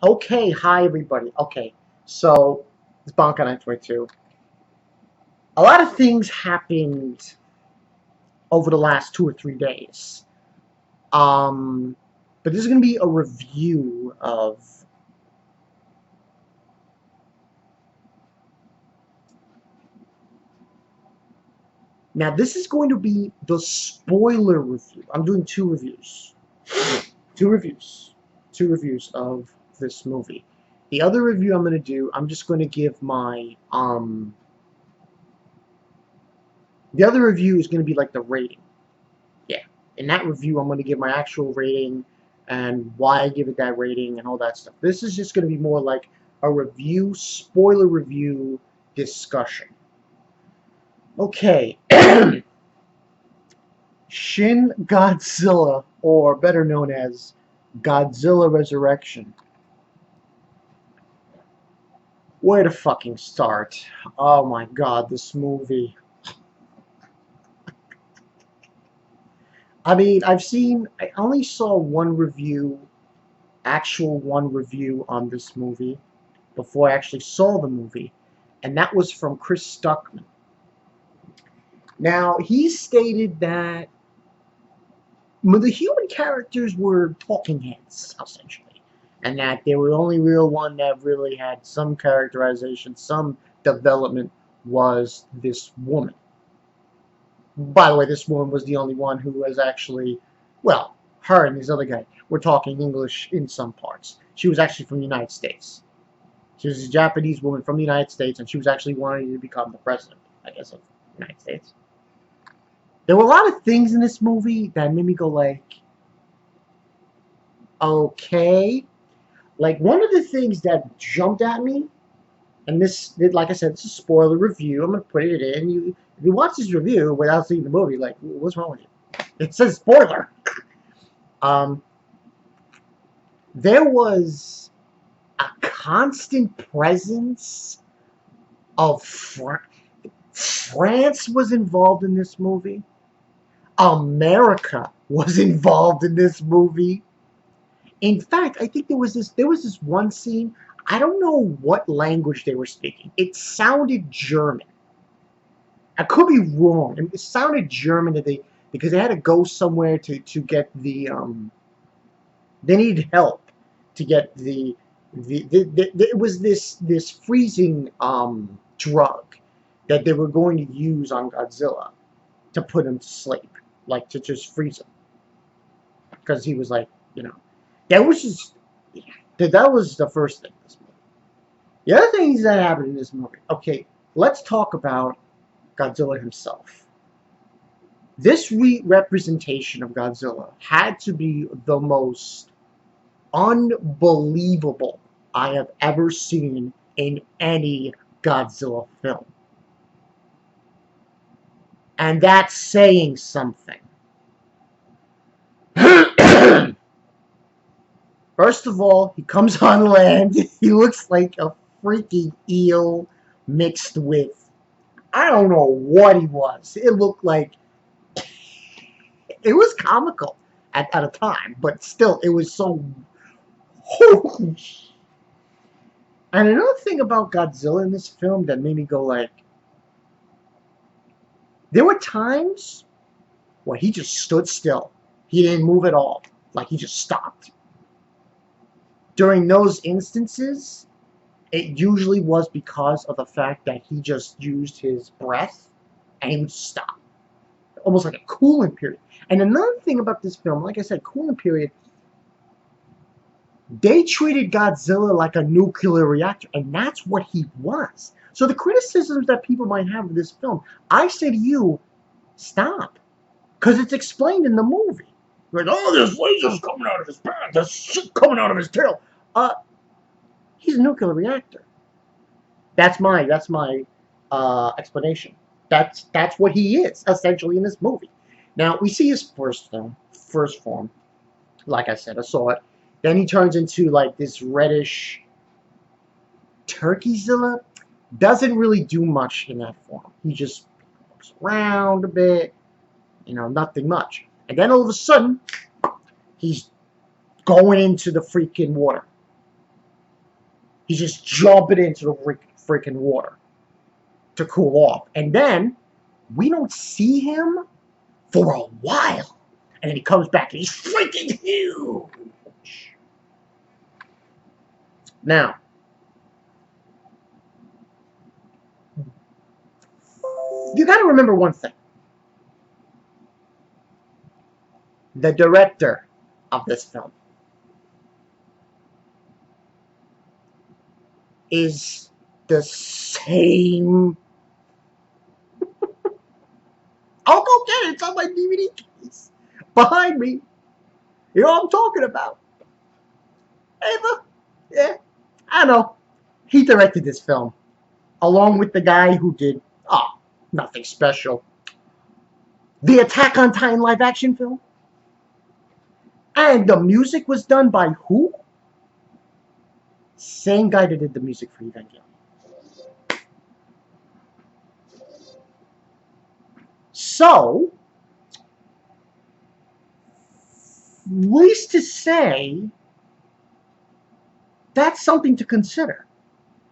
Okay, hi everybody. Okay, so it's Bonka 922. A lot of things happened over the last 2 or 3 days. Um, but this is going to be a review of. Now, this is going to be the spoiler review. I'm doing two reviews. Two reviews. Two reviews of this movie. The other review I'm going to do, I'm just going to give my. The other review is going to be like the rating. Yeah. In that review, I'm going to give my actual rating and why I give it that rating and all that stuff. This is just going to be more like a review, spoiler review discussion. Okay. Shin Godzilla, or better known as Godzilla Resurrection. Where to fucking start? Oh my god, this movie. I mean, I only saw one review on this movie before I actually saw the movie, and that was from Chris Stuckman. Now, he stated that the human characters were talking heads, essentially, and that they were the only real one that really had some characterization, some development was this woman. By the way, this woman was the only one who was actually, well, her and this other guy were talking English in some parts. She was actually from the United States. She was a Japanese woman from the United States, and she was actually wanting to become the president, I guess, of the United States. There were a lot of things in this movie that made me go like, okay. Like, one of the things that jumped at me, and this, like I said, it's a spoiler review. I'm going to put it in. If you watch this review without seeing the movie, like, what's wrong with you? It says spoiler. Um, there was a constant presence of France was involved in this movie. America was involved in this movie. In fact, I think there was this one scene. I don't know what language they were speaking. It sounded German. I could be wrong. It sounded German because they had to go somewhere to get they needed help to get it was this freezing drug that they were going to use on Godzilla to put him to sleep, like to just freeze him, because he was like, that was just that was the first thing in this movie. The other things that happened in this movie. Okay, let's talk about Godzilla himself. This representation of Godzilla had to be the most unbelievable I have ever seen in any Godzilla film. And that's saying something. First of all, he comes on land. He looks like a freaking eel mixed with, I don't know what he was. It looked like, it was comical at a time, but still, it was so. And another thing about Godzilla in this film that made me go like, there were times where he just stood still. He didn't move at all. Like, he just stopped. During those instances, it usually was because of the fact that he just used his breath and he would stop. Almost like a cooling period. And another thing about this film, like I said, cooling period, they treated Godzilla like a nuclear reactor, and that's what he was. So the criticisms that people might have of this film, I say to you, stop. Because it's explained in the movie. Like, oh, there's lasers coming out of his pants, there's shit coming out of his tail. He's a nuclear reactor. That's my explanation. That's what he is, essentially, in this movie. Now, we see his first form. Like I said, I saw it. Then he turns into, like, this reddish Turkeyzilla. Doesn't really do much in that form. He just looks around a bit. Nothing much. And then all of a sudden, he's going into the freaking water. He's just jumping into the freaking water to cool off. And then we don't see him for a while. And then he comes back and he's freaking huge. Now, you got to remember one thing. The director of this film is the same. I'll go get it. It's on my DVD case behind me. You know what I'm talking about. Ava? Yeah, I know. He directed this film along with the guy who did, nothing special, the Attack on Titan live action film. And the music was done by who? Same guy that did the music for Evangelion. So, least to say, that's something to consider.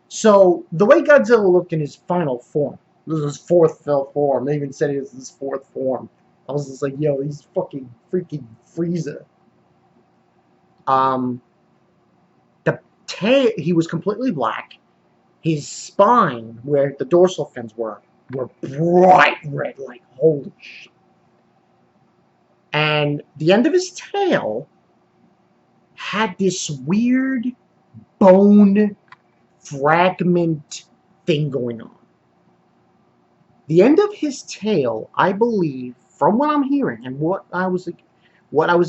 So, the way Godzilla looked in his final form, this is his fourth form, they even said it was his fourth form. I was just like, yo, he's fucking freaking Frieza. The tail, he was completely black. His spine, where the dorsal fins were bright red, like holy shit. And the end of his tail had this weird bone fragment thing going on. The end of his tail, I believe, from what I'm hearing and what I was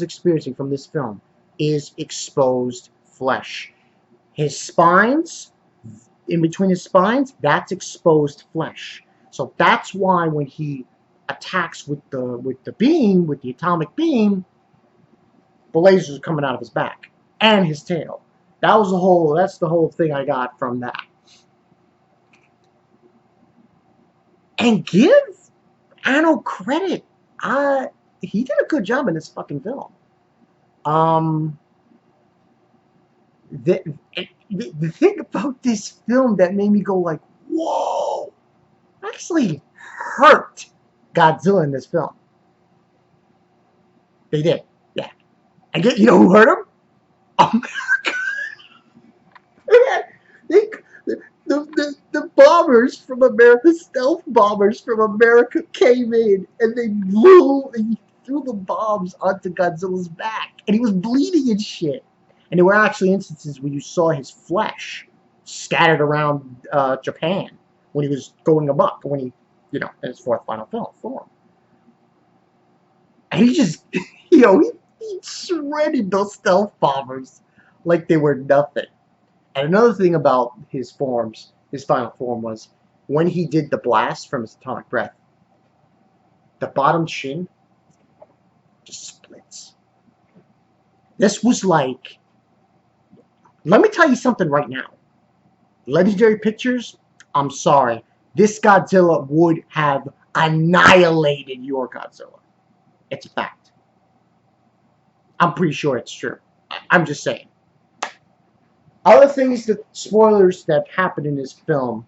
experiencing from this film, is exposed flesh. His spines, in between his spines, that's exposed flesh. So that's why when he attacks with the beam, with the atomic beam, the lasers are coming out of his back and his tail. That's the whole thing I got from that. And give Anno credit. He did a good job in this fucking film. The thing about this film that made me go like, whoa, actually hurt Godzilla in this film. They did, yeah. And you know who hurt him? America. The bombers from America, stealth bombers from America came in and they threw the bombs onto Godzilla's back. And he was bleeding and shit. And there were actually instances where you saw his flesh scattered around Japan when he was going amok, when he, in his fourth final form. And he just, he shredded those stealth bombers like they were nothing. And another thing about his final form was when he did the blast from his atomic breath, the bottom chin just splits. This was like, let me tell you something right now. Legendary Pictures, I'm sorry. This Godzilla would have annihilated your Godzilla. It's a fact. I'm pretty sure it's true. I'm just saying. Other things, spoilers that happened in this film,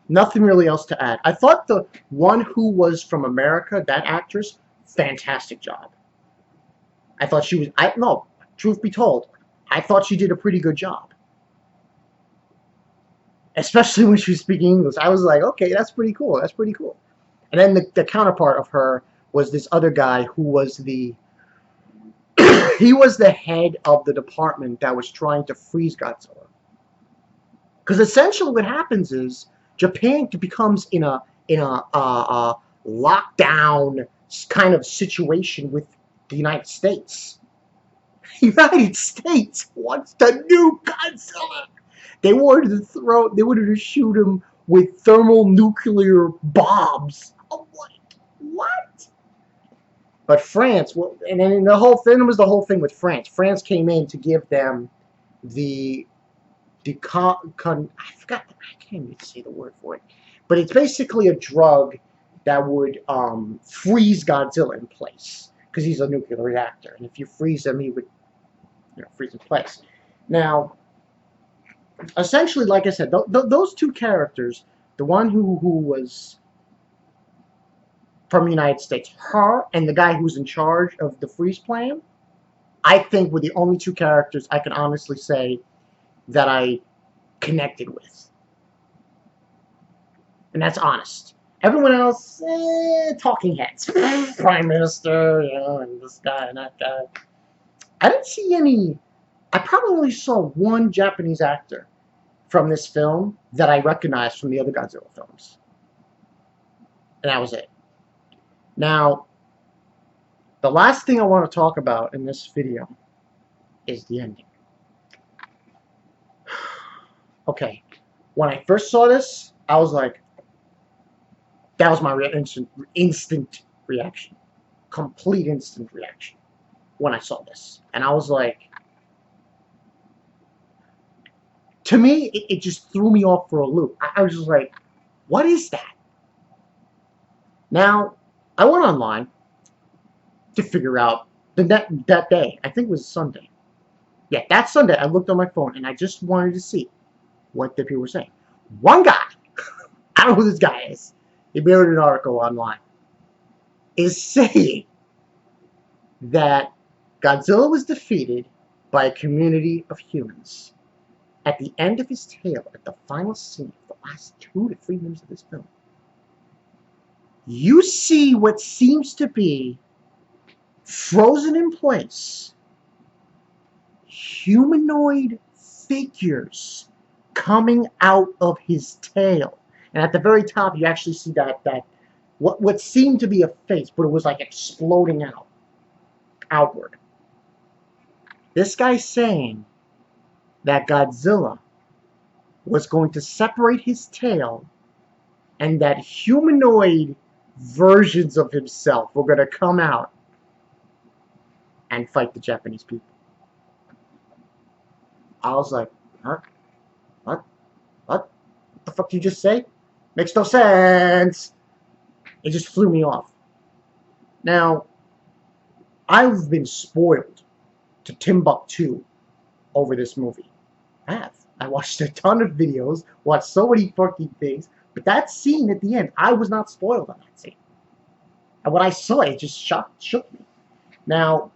nothing really else to add. I thought the one who was from America, that actress, fantastic job. I thought she was, truth be told, I thought she did a pretty good job. Especially when she was speaking English. I was like, okay, that's pretty cool. That's pretty cool. And then the counterpart of her was this other guy who was he was the head of the department that was trying to freeze Godzilla. Because essentially what happens is Japan becomes in a lockdown kind of situation with the United States. The United States wants to nuke Godzilla. They wanted to shoot him with thermonuclear bombs. I'm like, what? But France, and then the whole thing with France. France came in to give them I can't even say the word for it. But it's basically a drug that would freeze Godzilla in place. Because he's a nuclear reactor. And if you freeze him, he would freeze in place. Now, essentially, like I said, those two characters, the one who was from the United States, her, and the guy who's in charge of the freeze plan, I think were the only two characters I can honestly say that I connected with. And that's honest. Everyone else, talking heads. Prime Minister, and this guy and that guy. I didn't see any. I probably only saw one Japanese actor from this film that I recognized from the other Godzilla films. And that was it. Now, the last thing I want to talk about in this video is the ending. Okay, when I first saw this, I was like, that was my instant reaction. Complete instant reaction when I saw this. And I was like, to me, it just threw me off for a loop. I was just like, what is that? Now, I went online to figure out that day. I think it was Sunday. Yeah, that Sunday, I looked on my phone, and I just wanted to see what the people were saying. One guy, I don't know who this guy is, he made an article online, is saying that Godzilla was defeated by a community of humans. At the end of his tale, at the final scene of the last 2 to 3 minutes of this film, you see what seems to be frozen in place humanoid figures coming out of his tail. And at the very top, you actually see that what seemed to be a face, but it was like exploding outward. This guy's saying that Godzilla was going to separate his tail and that humanoid versions of himself were going to come out and fight the Japanese people. I was like, huh? What? What the fuck did you just say? Makes no sense. It just threw me off. Now, I've been spoiled to Timbuktu over this movie. I have. I watched a ton of videos, watched so many fucking things, but that scene at the end, I was not spoiled on that scene. And when I saw it, it just shook me. Now,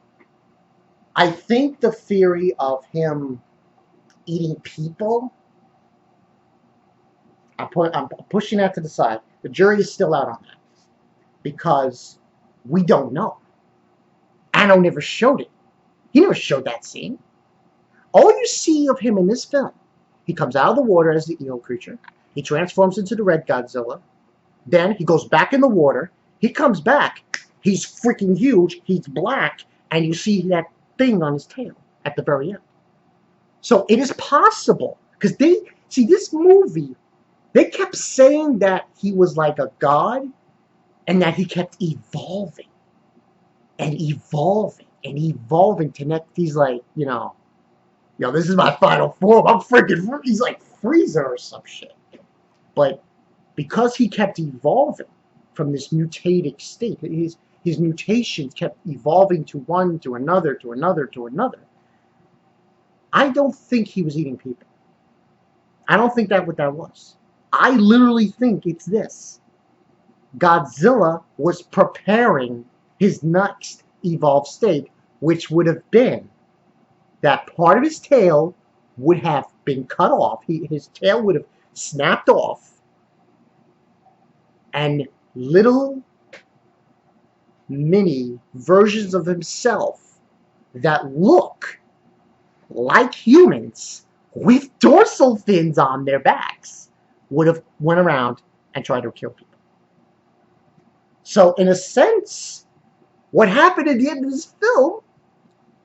I think the theory of him eating people, I'm pushing that to the side. The jury is still out on that because we don't know. Anno never showed it. He never showed that scene. All you see of him in this film, he comes out of the water as the eel creature. He transforms into the red Godzilla. Then he goes back in the water. He comes back. He's freaking huge. He's black. And you see that thing on his tail at the very end. So it is possible. Because this movie, they kept saying that he was like a god. And that he kept evolving. And evolving. And evolving to next. He's like, this is my final form. I'm freaking, he's like Frieza or some shit. But because he kept evolving from this mutated state, his mutations kept evolving to one, to another, to another, to another. I don't think he was eating people. I don't think that's what that was. I literally think it's this. Godzilla was preparing his next evolved state, which would have been that part of his tail would have been cut off. His tail would have snapped off. And little mini versions of himself that look like humans with dorsal fins on their backs would have went around and tried to kill people. So in a sense, what happened at the end of this film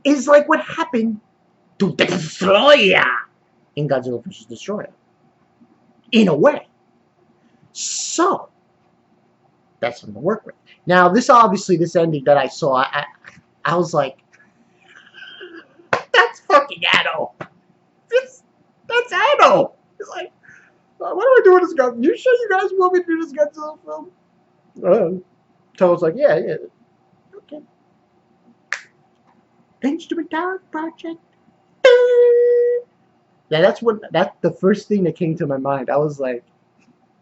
is like what happened to Destroyer in Godzilla vs. Destroyer. In a way. So, that's something to work with. Now, this ending that I saw, I was like, that's fucking Anno. That's Anno. It's like, what am I doing this Godzilla? You sure you guys want me to do this Godzilla film? Toad's like, yeah. Okay. Instrument Dark Project. Yeah, that's the first thing that came to my mind. I was like,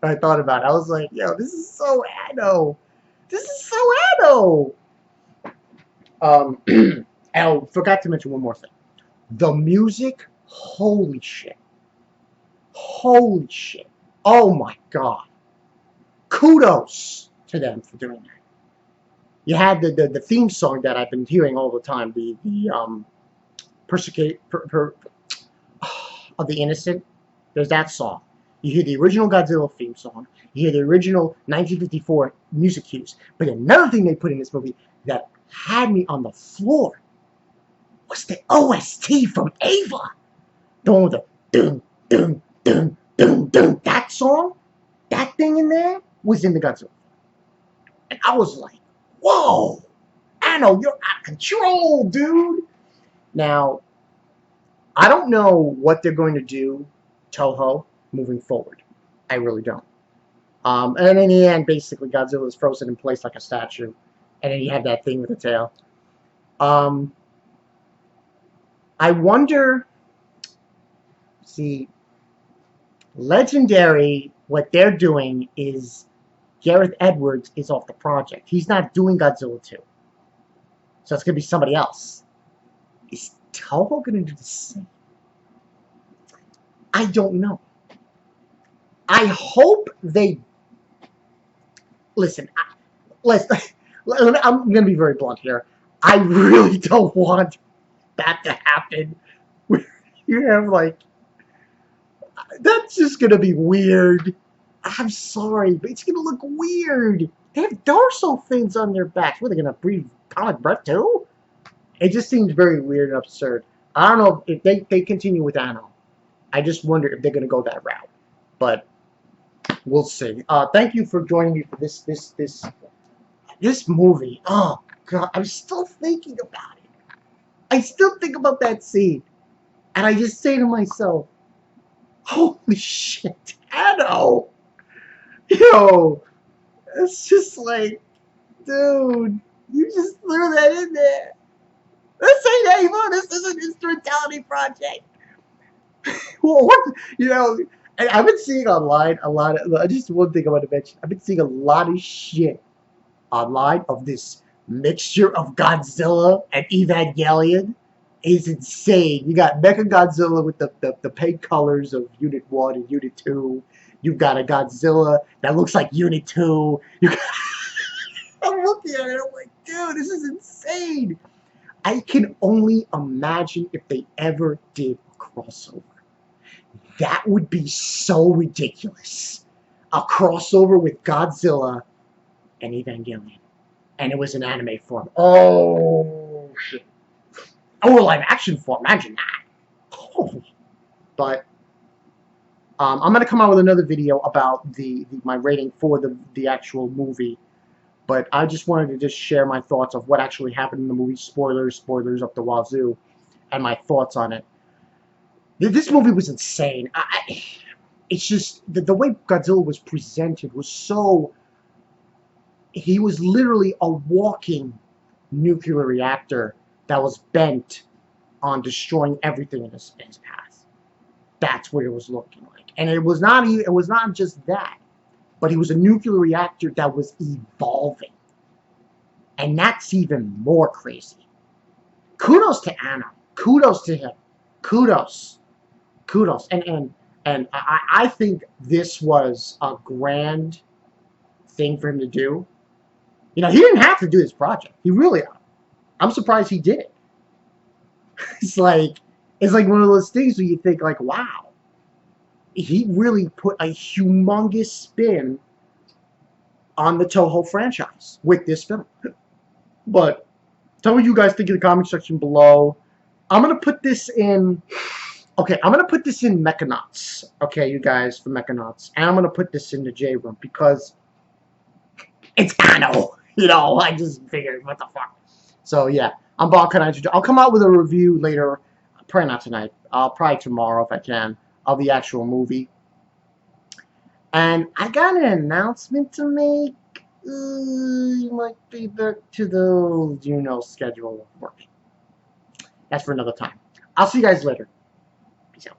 I thought about it. I was like, yo, this is so Anno. This is so Anno. I forgot to mention one more thing. The music, holy shit. Holy shit. Oh my god. Kudos to them for doing that. You had the theme song that I've been hearing all the time, the persecute of the innocent. There's that song. You hear the original Godzilla theme song. You hear the original 1954 music cues. But another thing they put in this movie that had me on the floor was the OST from Ava. The one with the dun dun dun dun dun. That song, that thing in there was in the Godzilla. And I was like, whoa, Anno, you're out of control, dude. Now, I don't know what they're going to do, Toho, moving forward. I really don't. And in the end, basically, Godzilla is frozen in place like a statue. And then you have that thing with the tail. I wonder, see, Legendary, what they're doing is Gareth Edwards is off the project. He's not doing Godzilla 2. So it's going to be somebody else. Is Toho going to do the same? I don't know. I hope they... Listen, I'm going to be very blunt here. I really don't want that to happen. You have, like... That's just going to be weird. I'm sorry, but it's going to look weird. They have dorsal fins on their backs. What, are they going to breathe atomic breath too? It just seems very weird and absurd. I don't know if they continue with Anno. I just wonder if they're going to go that route. But we'll see. Thank you for joining me for this movie. Oh, God. I'm still thinking about it. I still think about that scene. And I just say to myself, holy shit, Anno! Yo, it's just like, dude, you just threw that in there. This ain't Ava. This is an instrumentality project. Well, what, you know, I've been seeing online a lot of, just one thing I want to mention. I've been seeing a lot of shit online of this mixture of Godzilla and Evangelion. It's insane. You got Mechagodzilla with the pink colors of Unit 1 and Unit 2. You've got a Godzilla that looks like Unit 2. I'm looking at it, I'm like, dude, this is insane. I can only imagine if they ever did a crossover. That would be so ridiculous. A crossover with Godzilla and Evangelion. And it was in anime form. Oh, shit. Or live action form. Imagine that. Oh. But I'm going to come out with another video about my rating for the actual movie. But I just wanted to just share my thoughts of what actually happened in the movie. Spoilers up the wazoo. And my thoughts on it. This movie was insane. It's just, the way Godzilla was presented was so... He was literally a walking nuclear reactor that was bent on destroying everything in his path. That's what it was looking like. And it was not just that. But he was a nuclear reactor that was evolving. And that's even more crazy. Kudos to Anno. Kudos to him. Kudos. And I think this was a grand thing for him to do. You know, he didn't have to do this project. He really... I'm surprised he did it. It's like one of those things where you think, like, wow. He really put a humongous spin on the Toho franchise with this film. But tell me what you guys think in the comment section below. I'm going to put this in... Okay, I'm going to put this in Mechanauts. Okay, you guys, for Mechanauts. And I'm going to put this in the J-Room because it's Anno. You know, I just figured, what the fuck. So, yeah, I'm Balkan. I'll come out with a review later. Probably not tonight. Probably tomorrow if I can. Of the actual movie. And I got an announcement to make. You might be back to the, schedule of work. That's for another time. I'll see you guys later. Peace out.